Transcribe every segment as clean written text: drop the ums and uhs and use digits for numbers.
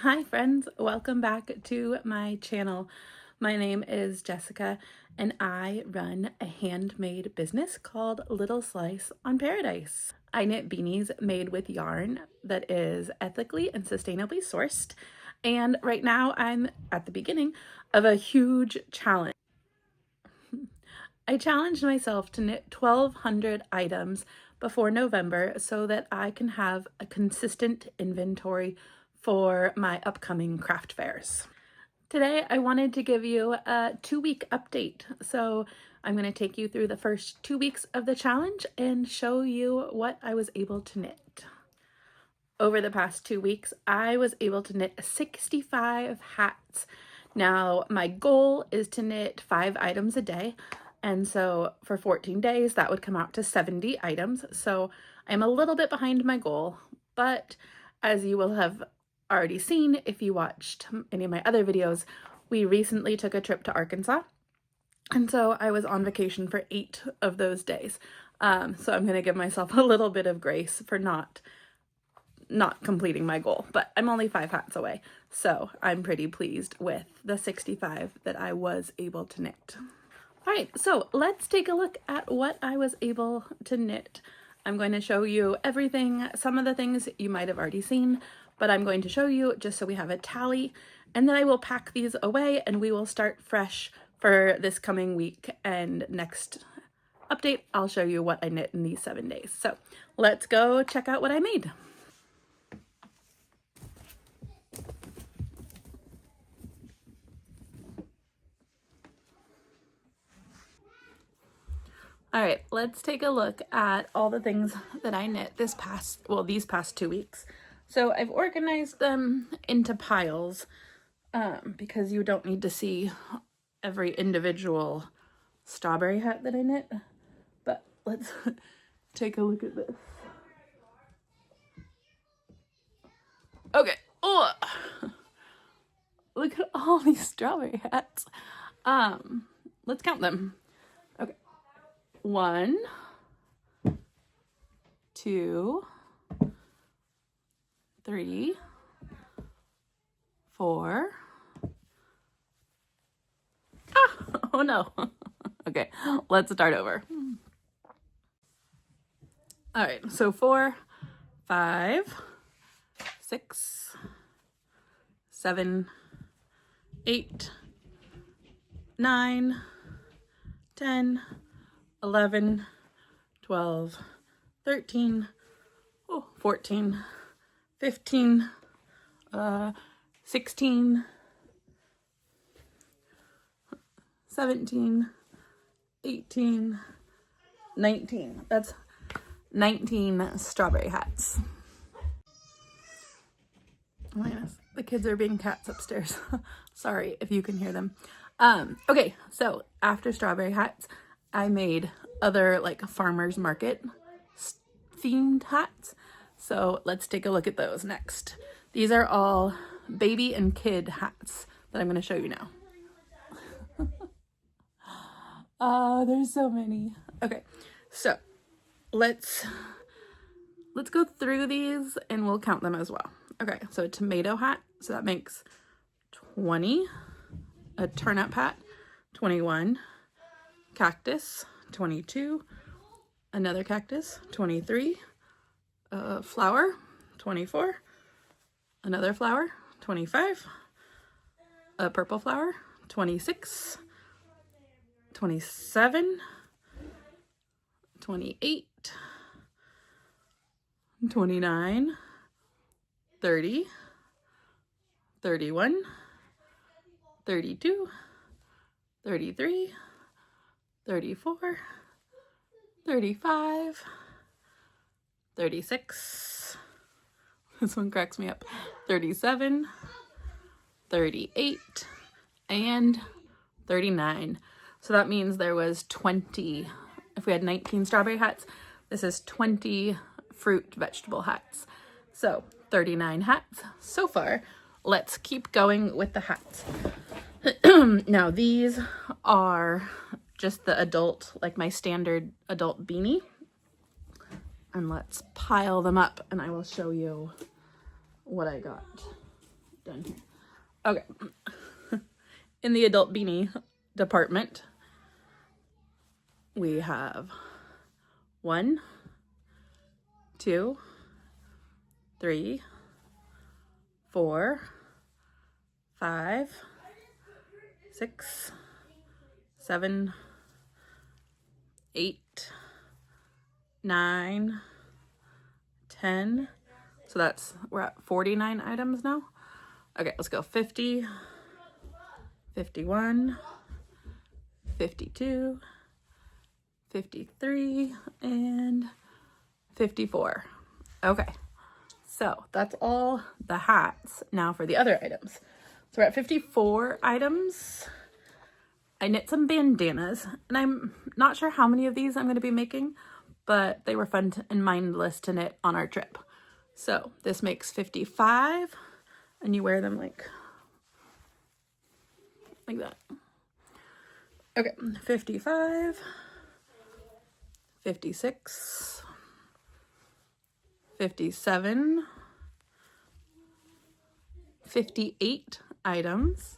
Hi friends, welcome back to my channel. My name is Jessica and I run a handmade business called Little Slice on Paradise. I knit beanies made with yarn that is ethically and sustainably sourced, and right now I'm at the beginning of a huge challenge. I challenged myself to knit 1,200 items before November so that I can have a consistent inventory for my upcoming craft fairs. Today I wanted to give you a 2-week update. So I'm going to take you through the first 2 weeks of the challenge and show you what I was able to knit. Over the past 2 weeks, I was able to knit 65 hats. Now, my goal is to knit 5 items a day, and so for 14 days, that would come out to 70 items. So I'm a little bit behind my goal, but as you will have already seen if you watched any of my other videos, we recently took a trip to Arkansas, and so I was on vacation for 8 of those days. So I'm going to give myself a little bit of grace for not completing my goal, but I'm only 5 hats away, so I'm pretty pleased with the 65 that I was able to knit. All right, so let's take a look at what I was able to knit. I'm going to show you everything. Some of the things you might have already seen, but I'm going to show you just so we have a tally, and then I will pack these away and we will start fresh for this coming week, and next update I'll show you what I knit in these 7 days. So let's go check out what I made. All right, let's take a look at all the things that I knit these past 2 weeks. So I've organized them into piles because you don't need to see every individual strawberry hat that I knit. But let's take a look at this. Okay. Oh, look at all these strawberry hats. Let's count them. Okay. 1, 2, 3, 4. Oh no. Okay, let's start over. All right, so 4, 5, 6, 7, 8, 9, 10, 11, 12, 13, 14, 15, 16, 17, 18, 19. That's 19 strawberry hats. Oh my goodness, the kids are being cats upstairs. Sorry if you can hear them. Okay, so after strawberry hats, I made other like farmers market themed hats. So let's take a look at those next. These are all baby and kid hats that I'm going to show you now. There's so many. Okay, so let's go through these and we'll count them as well. Okay, so a tomato hat, so that makes 20. A turnip hat, 21. Cactus, 22. Another cactus, 23. A flower, 24. Another flower, 25. A purple flower, 26. 27. 28. 29. 30. 31. 32. 33. 34. 35. 36. This one cracks me up. 37. 38. And 39. So that means there was 20. If we had 19 strawberry hats, this is 20 fruit vegetable hats. So 39 hats so far. Let's keep going with the hats. Now these are just the adult, like my standard adult beanie. And let's pile them up and I will show you what I got. done here. Okay. In the adult beanie department, we have 1, 2, 3, 4, 5, 6, 7, 8, 9, 10. So we're at 49 items now. Okay, let's go 50, 51, 52, 53, and 54. Okay, so that's all the hats. Now for the other items. So we're at 54 items. I knit some bandanas, and I'm not sure how many of these I'm going to be making, but they were fun and mindless to knit on our trip. So this makes 55, and you wear them like that. Okay, 55, 56, 57, 58 items.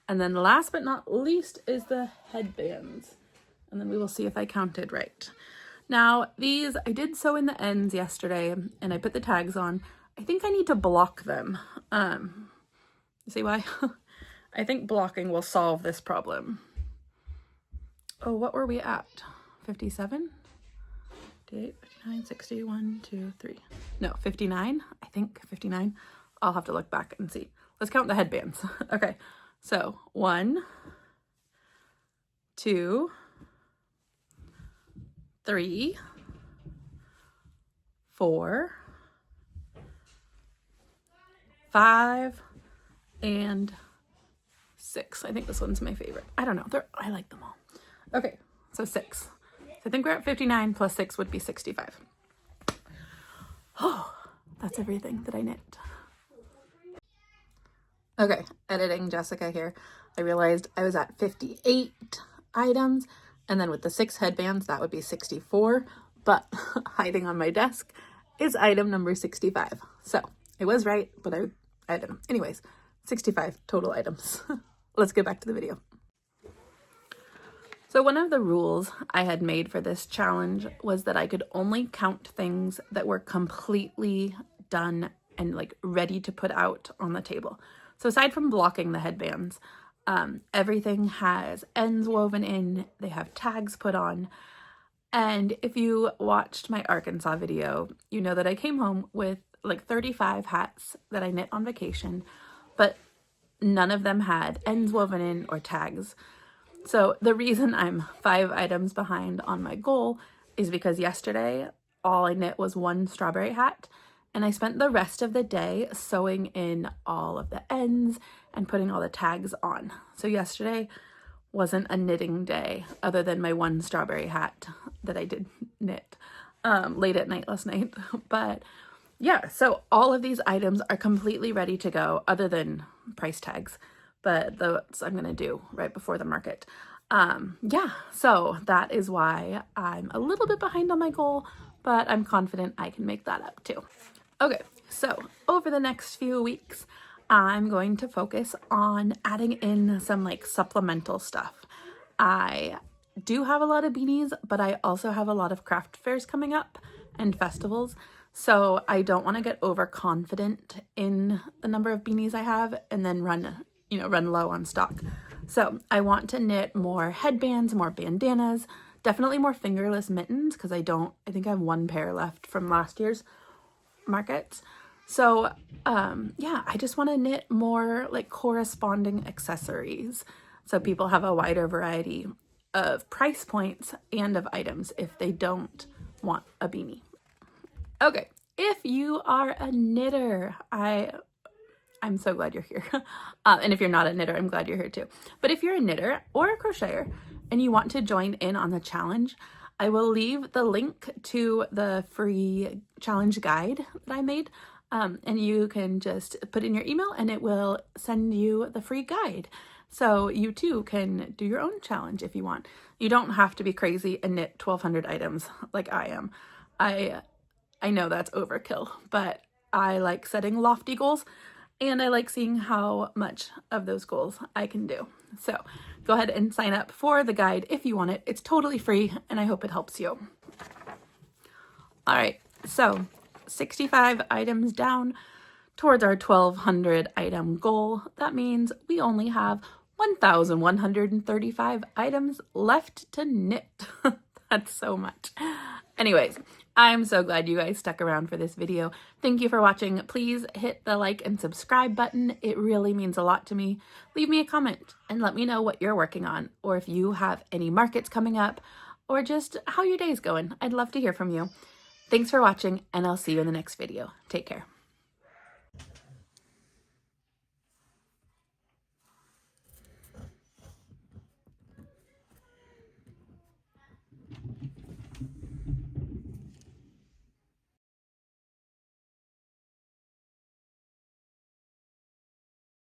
And then last but not least is the headbands. And then we will see if I counted right. Now, these I did sew in the ends yesterday, and I put the tags on. I think I need to block them. You see why? I think blocking will solve this problem. Oh, what were we at? 57? 58, 59, 60, 1, 2, 3. No, 59. I think 59. I'll have to look back and see. Let's count the headbands. Okay, so 1, 2, 3, 4, 5, and 6. I think this one's my favorite. I don't know. I like them all. Okay, so 6. So I think we're at 59 plus 6 would be 65. Oh, that's everything that I knit. Okay, editing Jessica here. I realized I was at 58 items, and then with the 6 headbands, that would be 64. But hiding on my desk is item number 65. So I was right, but I didn't. Anyways, 65 total items. Let's get back to the video. So one of the rules I had made for this challenge was that I could only count things that were completely done and like ready to put out on the table. So aside from blocking the headbands, everything has ends woven in, they have tags put on. And if you watched my Arkansas video, you know that I came home with like 35 hats that I knit on vacation, but none of them had ends woven in or tags. So the reason I'm 5 items behind on my goal is because yesterday all I knit was 1 strawberry hat, and I spent the rest of the day sewing in all of the ends and putting all the tags on. So yesterday wasn't a knitting day other than my 1 strawberry hat that I did knit late at night last night. But yeah, so all of these items are completely ready to go other than price tags, but those I'm gonna do right before the market. Yeah, so that is why I'm a little bit behind on my goal, but I'm confident I can make that up too. Okay, so over the next few weeks, I'm going to focus on adding in some like supplemental stuff. I do have a lot of beanies, but I also have a lot of craft fairs coming up and festivals. So I don't want to get overconfident in the number of beanies I have and then run low on stock. So I want to knit more headbands, more bandanas, definitely more fingerless mittens because I think I have 1 pair left from last year's markets. So yeah, I just want to knit more like corresponding accessories so people have a wider variety of price points and of items if they don't want a beanie. Okay, if you are a knitter, I'm so glad you're here. And if you're not a knitter, I'm glad you're here too. But if you're a knitter or a crocheter and you want to join in on the challenge, I will leave the link to the free challenge guide that I made. And you can just put in your email and it will send you the free guide. So you too can do your own challenge if you want. You don't have to be crazy and knit 1,200 items like I am. I know that's overkill, but I like setting lofty goals. and I like seeing how much of those goals I can do. So go ahead and sign up for the guide if you want it. It's totally free, and I hope it helps you. All right, so 65 items down towards our 1,200 item goal. That means we only have 1,135 items left to knit. That's so much. Anyways, I'm so glad you guys stuck around for this video. Thank you for watching. Please hit the like and subscribe button. It really means a lot to me. Leave me a comment and let me know what you're working on, or if you have any markets coming up, or just how your day's going. I'd love to hear from you. Thanks for watching, and I'll see you in the next video. Take care.